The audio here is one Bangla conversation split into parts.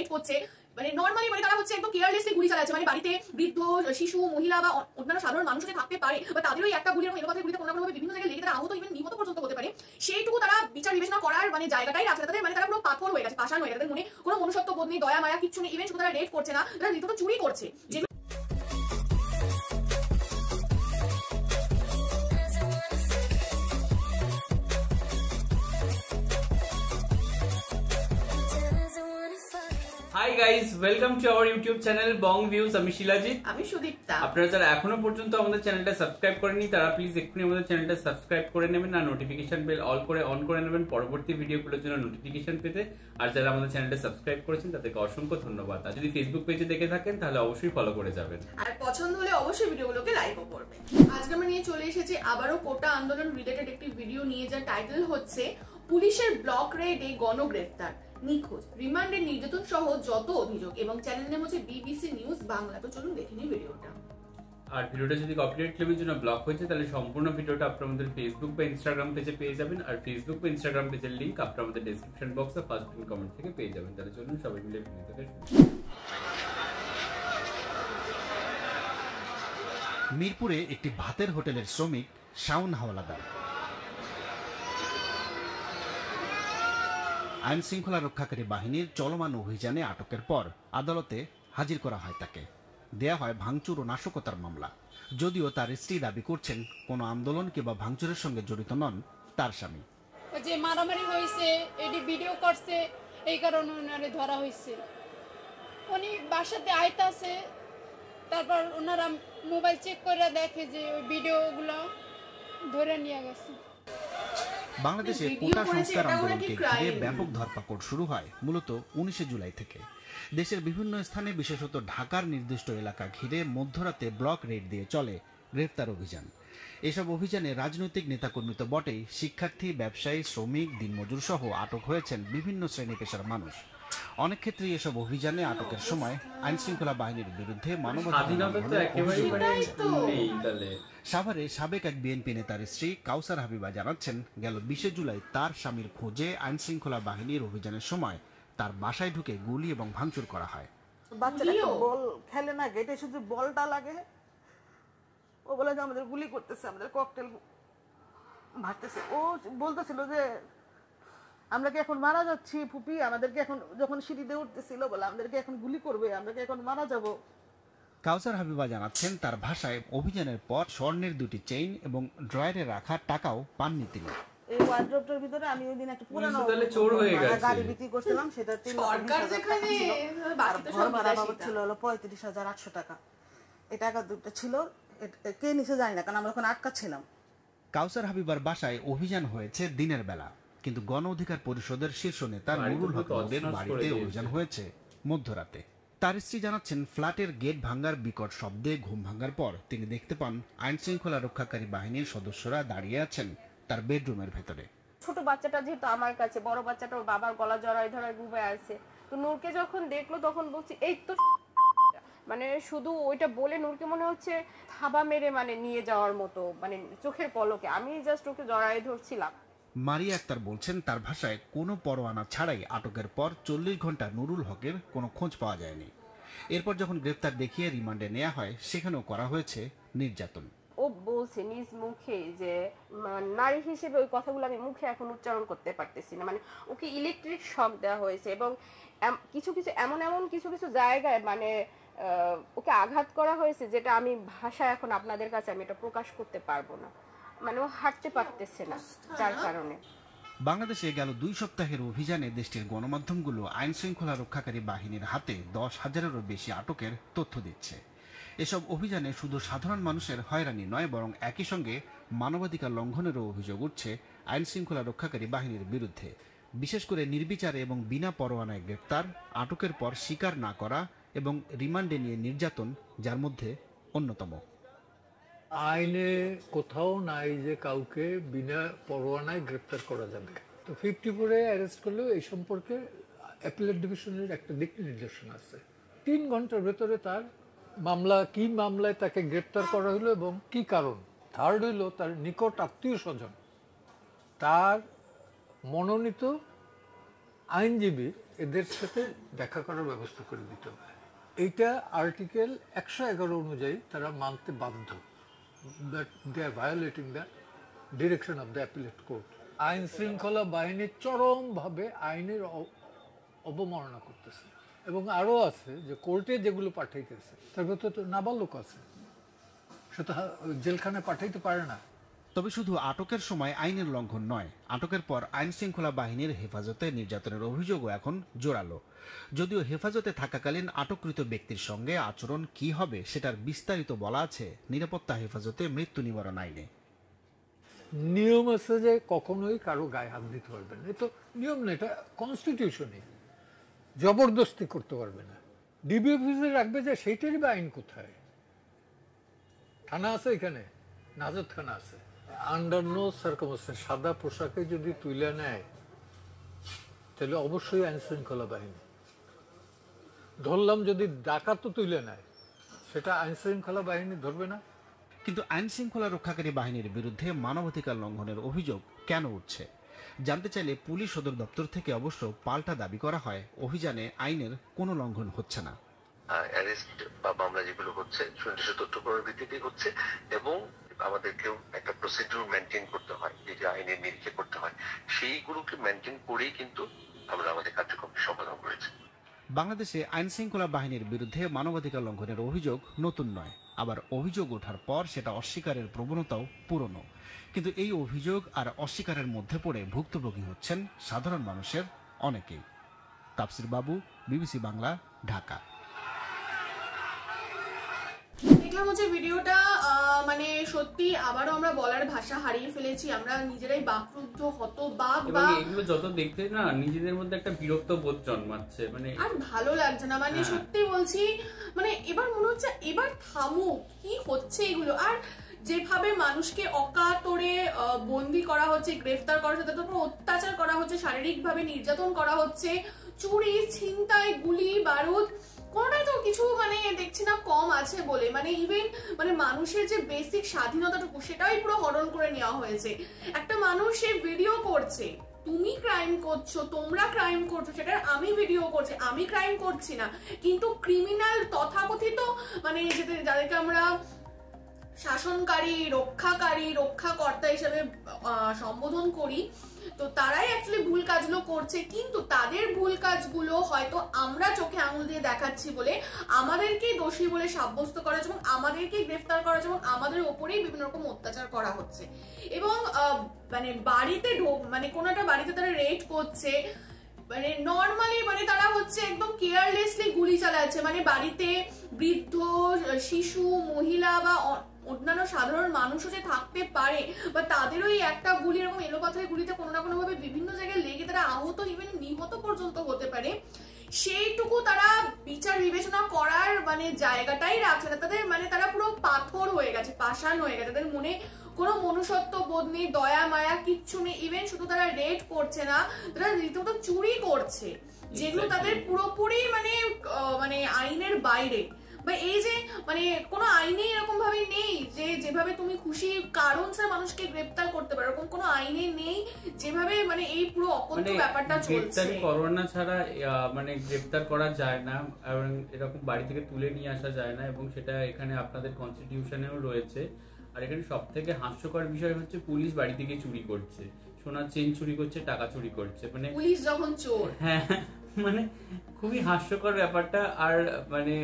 রেড করছে, মানে নর্মালি মানে তারা হচ্ছে একদম কেয়ারলেসলি গুলি চালাচ্ছে, মানে বাড়িতে বৃদ্ধ, শিশু, মহিলা বা অন্যান্য সাধারণ মানুষ যে থাকতে পারে বা তাদেরও একটা গুলি এবং এলোপাথারি গুলিতে কোনো না কোনোভাবে বিভিন্ন জায়গায় লেগে তারা আহত ইভেন নিহত পর্যন্ত হতে পারে, সেইটুকু তারা বিচার বিবেচনা করার মানে জায়গাটাই রাখছে না। তাদের মানে তারা পুরো পাথর হয়ে গেছে, পাষাণ হয়ে গেছে, তাদের মনে কোনো মনুষ্যত্ব বোধ নেই, দয়া মায়া কিচ্ছু নেই। ইভেন শুধু তারা রেড করছে না, তারা রীতিমতো চুরি করছে। Hi guys, welcome to our YouTube channel Bong views. আমি শিলাজিৎ, আমি সুদীপ্তা। আপনারা যারা এখনো পর্যন্ত আমাদের চ্যানেলটা সাবস্ক্রাইব করেননি তারা প্লিজ এক্ষুনি আমাদের চ্যানেলটা সাবস্ক্রাইব করে নেবেন আর নোটিফিকেশন বেল অল করে অন করে নেবেন পরবর্তী ভিডিওগুলোর জন্য নোটিফিকেশন পেতে। আর যারা আমাদের চ্যানেলটা সাবস্ক্রাইব করেছেন তাদেরকে অসংখ্য ধন্যবাদ। আর যদি ফেসবুক পেজে দেখে থাকেন তাহলে অবশ্যই ফলো করে যাবেন, আর পছন্দ হলে অবশ্যই ভিডিওগুলোকে লাইকও করবেন। আজকে আমরা নিয়ে চলে এসেছি আবারও কোটা আন্দোলন রিলেটেড একটি ভিডিও নিয়ে, যার টাইটেল হচ্ছে পুলিশের ব্লক রেডে গণগ্রেফতার, নিখোঁজ, রিমান্ডের নির্যাতন সহ যত অভিযোগ, এবং চ্যানেল নেম হচ্ছে বিবিসি নিউজ বাংলা। তো চলুন দেখে নিই ভিডিওটা। আর ভিডিওটা যদি কপিরাইট ক্লেমের জন্য ব্লক হয়েছে তাহলে সম্পূর্ণ ভিডিওটা আপনারা আমাদের ফেসবুক বা ইনস্টাগ্রাম পেজে পেয়ে যাবেন। আর ফেসবুক বা ইনস্টাগ্রাম পেজের লিংক আপনারা আমাদের ডেসক্রিপশন বক্সে ফার্স্ট পিন কমেন্ট থেকে পেয়ে যাবেন। তাহলে চলুন সবাই মিলে ভিডিওটাকে শুরু। মিরপুরে একটি ভাতের হোটেলের শ্রমিক শাওন হাওলাদার আইন শৃঙ্খলা রক্ষাকারী বাহিনীর চলমান অভিযানে আটকের পর আদালতে হাজির করা হয়। তাকে দেয়া হয় ভাঙচুর ও নাশকতার মামলা। যদিও তার স্ত্রী দাবি করছেন কোনো আন্দোলন কিংবা ভাঙচুরের সঙ্গে জড়িত নন তার স্বামী। যে মারামারি হয়েছে এটি ভিডিও করছে, এই কারণে ওনারে ধরা হয়েছে। উনি বাসাতে আইতাছে, তারপর ওনারা মোবাইল চেক করে দেখে যে ওই ভিডিওগুলো ধরে নিয়ে গেছে। বাংলাদেশে কোটা সংস্কার আন্দোলনকে ঘিরে ব্যাপক ধরপাকড় শুরু হয় মূলত 19 জুলাই থেকে। দেশের বিভিন্ন স্থানে বিশেষত ঢাকার নির্দিষ্ট এলাকা ঘিরে মধ্যরাতে ব্লক রেড দিয়ে চলে গ্রেফতার অভিযান। এসব অভিযানে রাজনৈতিক নেতাকর্মী তো বটেই, শিক্ষার্থী, ব্যবসায়ী, শ্রমিক, দিনমজুর সহ আটক হয়েছেন বিভিন্ন শ্রেণী পেশার মানুষ। অনেক ক্ষেত্রে এসব অভিযানে আটকের সময় আইন শৃঙ্খলা বাহিনীর বিরুদ্ধে সাভারে সাবেক এক বিএনপি নেতার স্ত্রী কাউসার হাবিবা জানাচ্ছেন, গেল 20 জুলাই তার স্বামীর খোঁজে আইন শৃঙ্খলা বাহিনীর অভিযানের সময় তার বাসায় ঢুকে গুলি এবং ভাঙচুর করা হয়। বাচ্চারা বল খেলে না, গেটে শুধু বলটা লাগে, ও বলে যে আমাদের গুলি করতেছে, আমাদের ককটেল মারতেছে। ও বলতেছিল যে আমরা কি এখন মারা যাচ্ছি ফুপি, আমাদেরকে এখন, যখন সিঁড়িতে উঠতেছিল বলে আমাদেরকে এখন গুলি করবে, আমরা কি এখন মারা যাব। কাউসার হাবিবা জানাচ্ছেন, তার ভাষায় অভিযানের পর স্বর্ণের 2টি চেইন এবং ড্রয়ারে রাখা টাকাও পাননি তিনি। এই ওয়ার্ড্রপটার ভিতরে আমি ওই দিন একটা পুরানো গাড়ি বিক্রি করছিলাম, সেটা 3 ছিল হলো 35,800 টাকা। এই টাকা দুটো ছিল, কে নিচে যায় না, কারণ আমরা ওখানে আটকা ছিলাম। কাউসার হাবিবার বাসায় অভিযান হয়েছে দিনের বেলা, কিন্তু গণ অধিকার পরিষদের শীর্ষ নেতা নুরুল হকের বাড়িতে অভিযান হয়েছে মধ্যরাতে। তার স্ত্রী জানাচ্ছেন, ফ্ল্যাটের গেট ভাঙ্গার বিকট শব্দে ঘুম ভাঙ্গার পর তিনি দেখতে পান আইন শৃঙ্খলা রক্ষাকারী বাহিনীর সদস্যরা দাঁড়িয়ে আছেন তার বেডরুমের ভেতরে। ছোট বাচ্চাটা যেহেতু আমার কাছে, বড় বাচ্চাটা ওর বাবার গলা জড়ায় ধরায় ঘুমায় আছে, তো নূরকে যখন দেখলো তখন বলছি এই তো, মানে শুধু ওইটা বলে নূরকে মনে হচ্ছে থাবা মেরে মানে নিয়ে যাওয়ার মতো, মানে চোখের পলকে আমি জাস্ট ওকে জড়ায় ধরছিলাম। মারিয়া আক্তার বলছেন, তার ভাষায় কোনো পরোয়ানা ছাড়াই আটকের পর 40 ঘন্টা নুরুল হকের কোনো খোঁজ পাওয়া যায়নি। এরপর যখন গ্রেফতার দেখিয়ে রিমান্ডে নেওয়া হয়, সেখানেও করা হয়েছে নির্যাতন। ও বলছে নিজ মুখে যে নারী হিসেবে ওই কথাগুলো আমি মুখে এখন উচ্চারণ করতে পারতেছি না, মানে ওকে ইলেকট্রিক শক দেওয়া হয়েছে এবং কিছু কিছু এমন কিছু জায়গায় মানে ওকে আঘাত করা হয়েছে যেটা আমি ভাষায় এখন আপনাদের কাছে আমি এটা প্রকাশ করতে পারবো না, মানে ও হাঁটতে পারতেছে না যার কারণে। বাংলাদেশে গেল 2 সপ্তাহের অভিযানে দেশটির গণমাধ্যমগুলো আইন শৃঙ্খলা রক্ষাকারী বাহিনীর হাতে 10,000-এরও বেশি আটকের তথ্য দিচ্ছে। এসব অভিযানে শুধু সাধারণ মানুষের হয়রানি নয়, বরং একই সঙ্গে মানবাধিকার লঙ্ঘনেরও অভিযোগ উঠছে আইন শৃঙ্খলা রক্ষাকারী বাহিনীর বিরুদ্ধে। বিশেষ করে নির্বিচারে এবং বিনা পরোয়ানায় গ্রেপ্তার, আটকের পর স্বীকার না করা এবং রিমান্ডে নিয়ে নির্যাতন, যার মধ্যে অন্যতম। আইনে কোথাও নাই যে কাউকে বিনা পরোয়ানায় গ্রেপ্তার করা যাবে। তো 54-এ অ্যারেস্ট করলেও এই সম্পর্কে অ্যাপিলেট ডিভিশনের একটা দিক নির্দেশনা আছে। 3 ঘন্টার ভেতরে তার মামলা, কি মামলায় তাকে গ্রেপ্তার করা হলো এবং কি কারণ। থার্ড হইল তার নিকট আত্মীয় স্বজন তার মনোনীত আইনজীবী এদের সাথে দেখা করার ব্যবস্থা করে দিতে হবে। এইটা আর্টিকেল 111 অনুযায়ী তারা মানতে বাধ্য, that they are violating the direction of the appellate court. আইন শৃঙ্খলা বাহিনী চরমভাবে আইনের অবমাননা করতেছে, এবং আরও আছে যে কোর্টে যেগুলো পাঠাইতেছে তার ভেতরে তো নাবালক আছে, সে তো জেলখানায় পাঠাইতে পারে না। তবে শুধু আটকের সময় আইনের লঙ্ঘন নয়, আটকের পর আইন শৃঙ্খলা বাহিনীর হেফাজতে নির্যাতনের অভিযোগও এখন জোরালো। যদিও হেফাজতে থাকাকালীন আটককৃত ব্যক্তির সঙ্গে আচরণ কি হবে সেটার বিস্তারিত বলা আছে নিরাপত্তা হেফাজতে মৃত্যু নিবারণ আইনে। নিয়ম আছে যে কখনোই কারো গায়ে হাত দিতে পারবে না, এটা নিয়ম না, এটা কনস্টিটিউশনই। জবরদস্তি করতে পারবে না। ডিবি অফিসে রাখবে যে সেইটারই বা আইন কোথায়? থানা আছে এখানে, নাজত থানা আছে। আন্ডার নো সার্কামস্টেন্স সাদা পোশাকে যদি তুলে নেয় তাহলে অবশ্যই আইন শৃঙ্খলা বাহিনী। ধরলাম যদি ডাকাতও তুলে নেয়, সেটা আইন শৃঙ্খলা বাহিনী ধরবে না? কিন্তু আইন শৃঙ্খলা রক্ষাকারী বাহিনীর বিরুদ্ধে মানবাধিকার লঙ্ঘনের অভিযোগ কেন উঠছে জানতে চাইলে পুলিশ সদর দপ্তর থেকে অবশ্য পাল্টা দাবি করা হয়, অভিযানে আইনের কোনো লঙ্ঘন হচ্ছে না। অ্যারেস্ট বা মামলা যেগুলো হচ্ছে সুনির্দিষ্ট তথ্য প্রমাণের ভিত্তিতেই হচ্ছে, এবং আমাদেরকেও একটা প্রসিডিউর মেনটেন করতে হয়, যেটা আইনের নিরিখে করতে হয়, সেইগুলোকে মেনটেন করেই কিন্তু আমরা আমাদের কার্যক্রম সম্পাদন করেছি। বাংলাদেশে আইন শৃঙ্খলা বাহিনীর বিরুদ্ধে মানবাধিকার লঙ্ঘনের অভিযোগ নতুন নয়, আবার অভিযোগ ওঠার পর সেটা অস্বীকারের প্রবণতাও পুরনো। কিন্তু এই অভিযোগ আর অস্বীকারের মধ্যে পড়ে ভুক্তভোগী হচ্ছেন সাধারণ মানুষের অনেকেই। তাফসির বাবু, বিবিসি বাংলা, ঢাকা। দেখলাম হচ্ছে ভিডিওটা, মানে সত্যি আবারও আমরা বলার ভাষা হারিয়ে ফেলেছি, আমরা নিজেরাই বাকরুদ্ধ, হতবাক, বা এগুলো যত দেখতে না নিজেদের মধ্যে একটা বিরক্ত বোধ জন্মাচ্ছে, মানে আর ভালো লাগছে না। মানে সত্যি বলছি, মানে এবার মনে হচ্ছে এবার থামুক, কি হচ্ছে এগুলো। আর যেভাবে মানুষকে অকাতরে বন্দি করা হচ্ছে, গ্রেফতার করা হচ্ছে, তাদের উপর অত্যাচার করা হচ্ছে, শারীরিকভাবে নির্যাতন করা হচ্ছে, চুরি, ছিনতাই, গুলি বারুদ, কোনটাই তো কিছু মানে দেখছি না কম আছে বলে। মানে ইভেন মানে মানুষের যে বেসিক স্বাধীনতাটুকু সেটাই পুরো হরণ করে নেওয়া হয়েছে। একটা মানুষ সে ভিডিও করছে, তুমি ক্রাইম করছো, তোমরা ক্রাইম করছো, সেটা আমি ভিডিও করছি, আমি ক্রাইম করছি না, কিন্তু ক্রিমিনাল তথাকথিত মানে যাদেরকে আমরা শাসনকারী, রক্ষাকর্তা হিসেবে সম্বোধন করি, তো তারাই অ্যাকচুয়ালি ভুল কাজগুলো করছে। কিন্তু তাদের ভুল কাজগুলো হয়তো আমরা চোখে আঙুল দিয়ে দেখাচ্ছি বলে আমাদেরকেই দোষী বলে সাব্যস্ত করা হচ্ছে, এবং আমাদেরকেই গ্রেফতার করা হচ্ছে, এবং আমাদের ওপরেই বিভিন্ন রকম অত্যাচার করা হচ্ছে। এবং মানে বাড়িতে মানে কোনো একটা বাড়িতে তারা রেড করছে, মানে নর্মালি মানে তারা হচ্ছে একদম কেয়ারলেসলি গুলি চালাচ্ছে, মানে বাড়িতে বৃদ্ধ, শিশু, মহিলা বা অন্যান্য সাধারণ মানুষও যে থাকতে পারে, বা তাদেরও এই একটা গুলি এরকম এলোপাথারি গুলিতে কোনো না কোনো ভাবে বিভিন্ন জায়গায় লেগে তারা আহত, ইভেন নিহত পর্যন্ত হতে পারে, সেইটুকু তারা বিচার বিবেচনা করার মানে জায়গাটাই রাখছে না। তাদের মানে তারা পুরো পাথর হয়ে গেছে, পাষাণ হয়ে গেছে, তাদের মনে কোনো মনুষ্যত্ব বোধ নেই, দয়া মায়া কিচ্ছু নেই। ইভেন শুধু তারা রেড করছে না, তারা রীতিমতো চুরি করছে, যেগুলো তাদের পুরোপুরি মানে মানে আইনের বাইরে। বা এই যে মানে কোনো আইনে এরকম ভাবে নেই যে যেভাবে তুমি খুশি কারণ ছাড়া মানুষকে গ্রেফতার করতে পারো, এরকম কোনো আইনে নেই যেভাবে মানে এই পুরো অকথ্য ব্যাপারটা চলছে। করোনা ছাড়া মানে গ্রেফতার করা যায় না, এবং এরকম বাড়ি থেকে তুলে নিয়ে আসা যায় না, এবং সেটা এখানে আপনাদের কনস্টিটিউশনেও রয়েছে। আর এখানে সব থেকে হাস্যকর বিষয় হচ্ছে পুলিশ বাড়ি থেকে চুরি করছে, সোনার চেন চুরি করছে, টাকা চুরি করছে, মানে পুলিশ যখন চোর। হ্যাঁ, মানে খুবই হাস্যকর ব্যাপারটা। আর মানে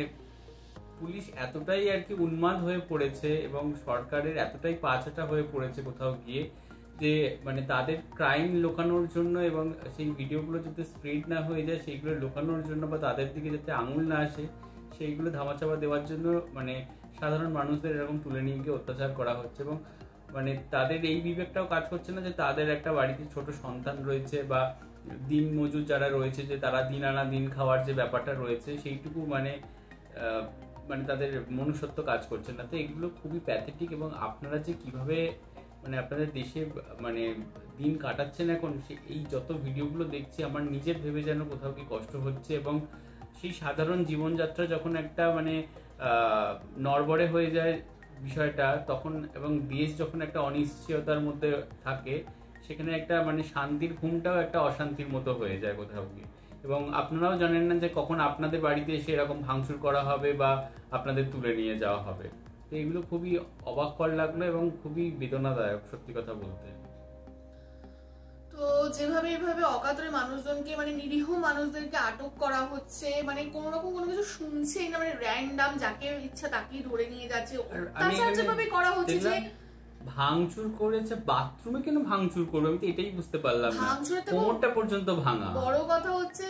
পুলিশ এতটাই আর কি উন্মাদ হয়ে পড়েছে, এবং সরকারের এতটাই পাছাটা হয়ে পড়েছে কোথাও গিয়ে, যে মানে তাদের ক্রাইম লুকানোর জন্য এবং সেই ভিডিওগুলো যাতে স্প্রেড না হয়ে যায় সেইগুলো লুকানোর জন্য, বা তাদের দিকে যাতে আঙুল না আসে সেইগুলো ধামাচাপা দেওয়ার জন্য মানে সাধারণ মানুষদের এরকম তুলে নিয়ে গিয়ে অত্যাচার করা হচ্ছে। এবং মানে তাদের এই বিবেকটাও কাজ করছে না যে তাদের একটা বাড়িতে ছোট সন্তান রয়েছে, বা দিন মজুর যারা রয়েছে, যে তারা দিন আনা দিন খাওয়ার যে ব্যাপারটা রয়েছে সেইটুকু মানে মানে তাদের মনুষ্যত্ব কাজ করছে না। তো এগুলো খুবই প্যাথেটিক। এবং আপনারা যে কিভাবে মানে আপনাদের দেশে মানে দিন কাটাচ্ছেন এখন, এই যত ভিডিওগুলো দেখছি আমার নিজের ভেবে যেন কোথাও কি কষ্ট হচ্ছে। এবং সেই সাধারণ জীবনযাত্রা যখন একটা মানে নড়বড়ে হয়ে যায় বিষয়টা তখন, এবং দেশ যখন একটা অনিশ্চয়তার মধ্যে থাকে, সেখানে একটা মানে শান্তির ঘুমটাও একটা অশান্তির মতো হয়ে যায় কোথাও গিয়ে। এবং আপনারাও জানেন না যে কখন আপনাদের বাড়িতে এসে এরকম ভাঙচুর করা হবে বা আপনাদের তুলে নিয়ে যাওয়া হবে। তো এগুলো খুবই অবাককর লাগলো এবং খুবই বেদনাদায়ক সত্যি কথা বলতে। তো যেভাবে এভাবে অকাতরে মানুষজনকে মানে নিরীহ মানুষদেরকে আটক করা হচ্ছে, মানে কোন রকম কোনো কিছু শুনছেই না, মানে র্যান্ডাম যাকে ইচ্ছা তাকেই ধরে নিয়ে যাচ্ছে, অত্যাচার যেভাবে করা হচ্ছে যে ভাঙচুর করেছে, বাথরুমে কেন ভাঙচুর করবে আমি তো এটাই বুঝতে পারলাম না, কোমরটা পর্যন্ত ভাঙা। বড় কথা হচ্ছে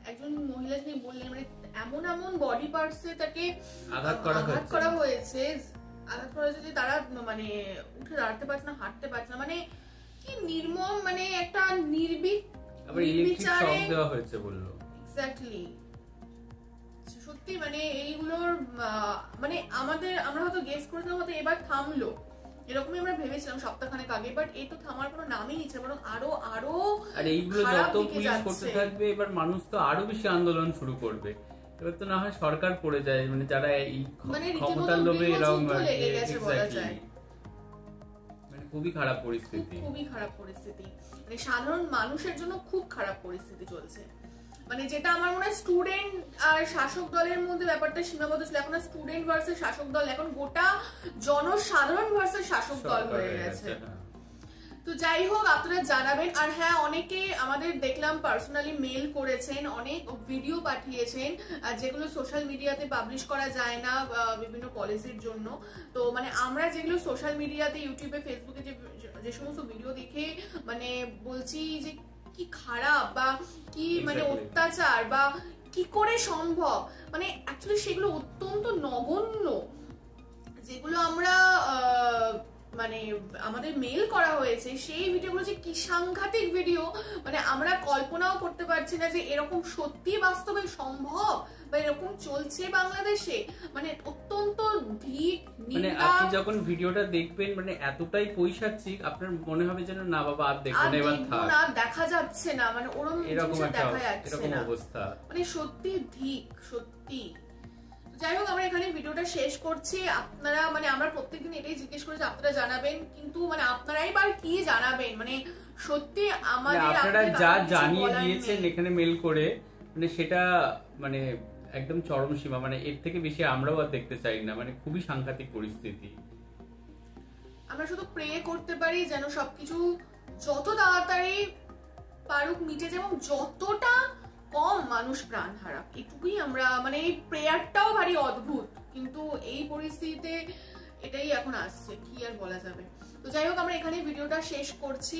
একজন মহিলা যিনি বললেন মানে এমন এমন বডি পার্টসে তাকে আঘাত করা হয়েছে যে তারা মানে উঠে দাঁড়াতে পারছে না, হাঁটতে পারছে না, মানে কি নির্মম, মানে একটা নির্বিচারে দেওয়া হয়েছে বললো। এক্স্যাক্টলি, সত্যি মানে এইগুলোর মানে আমরা হয়তো গেস করেছিলাম হয়তো এবার থামলো, এরকমই আমরা ভেবেছিলাম সপ্তাহখানেক আগে, বাট এই তো থামার কোনো নামই নিচ্ছে, বরং আরো আর এইগুলো যত পুলিশ করতে থাকবে এবার মানুষ তো আরো বেশি আন্দোলন শুরু করবে। এবার তো না হয় সরকার পড়ে যায়, মানে যারা এই ক্ষমতার লোভে এরকম, মানে খুবই খারাপ পরিস্থিতি, মানে সাধারণ মানুষের জন্য খুব খারাপ পরিস্থিতি চলছে। মানে যেটা আমার মনে হয় স্টুডেন্ট আর শাসক দলের মধ্যে ব্যাপারটা সীমাবদ্ধ ছিল, এখন স্টুডেন্ট ভার্সেস শাসক দল, এখন গোটা জনসাধারণ ভার্সেস শাসক দল হয়ে গেছে। তো যাই হোক, আপনারা জানাবেন। আর হ্যাঁ, অনেকে আমাদের দেখলাম পার্সোনালি মেল করেছেন, অনেক ভিডিও পাঠিয়েছেন যেগুলো সোশ্যাল মিডিয়াতে পাবলিশ করা যায় না বিভিন্ন পলিসির জন্য। তো মানে আমরা যেগুলো সোশ্যাল মিডিয়াতে ইউটিউবে ফেসবুকে যে সমস্ত ভিডিও দেখে মানে বলছি যে কি খারাপ বা কি মানে অত্যাচার বা কি করে সম্ভব, মানে অ্যাকচুয়ালি সেগুলো অত্যন্ত নগণ্য, যেগুলো আমরা মানে আমাদের মেল করা হয়েছে সেই ভিডিওগুলো যে কি সাংঘাতিক ভিডিও, মানে আমরা কল্পনাও করতে পারছি না যে এরকম সত্যি বাস্তবে সম্ভব বা এরকম চলছে বাংলাদেশে। মানে অত্যন্ত ধিক, মানে আপনি যখন ভিডিওটা দেখবেন মানে এতটাই পৈশাচিক আপনার মনে হবে যেন না বাবা আর দেখুন না, এবার থাক, না দেখা যাচ্ছে না, মানে এরকম দেখা যাচ্ছে না, অবস্থা মানে সত্যি ধিক, সত্যি। যাই হোক, আমরা এখানে ভিডিওটা শেষ করছি। আপনারা মানে আমরা প্রত্যেকদিন এটাই জিজ্ঞেস করি যে আপনারা জানাবেন, কিন্তু মানে আপনারাই এবার কি জানাবেন, মানে সত্যি আমাদের আপনারা যা জানিয়ে দিয়েছেন এখানে মেল করে, মানে সেটা মানে একদম চরম সীমা, মানে এর থেকে বেশি আমরাও আর দেখতে চাই না, মানে খুবই সাংঘাতিক পরিস্থিতি। আমরা শুধু প্রে করতে পারি যেন সবকিছু যত তাড়াতাড়ি পারুক মিটে যায় এবং যতটা কম মানুষ প্রাণ হারাক, এটুকুই আমরা মানে এই প্রেয়ারটাও ভারী অদ্ভুত, কিন্তু এই পরিস্থিতিতে এটাই এখন আসছে, কি আর বলা যাবে। তো যাই হোক, আমরা এখানে ভিডিওটা শেষ করছি।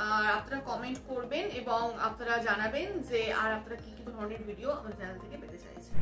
আর আপনারা কমেন্ট করবেন এবং আপনারা জানাবেন যে আর আপনারা কি কি ধরনের ভিডিও আমাদের চ্যানেল থেকে পেতে চাইছেন।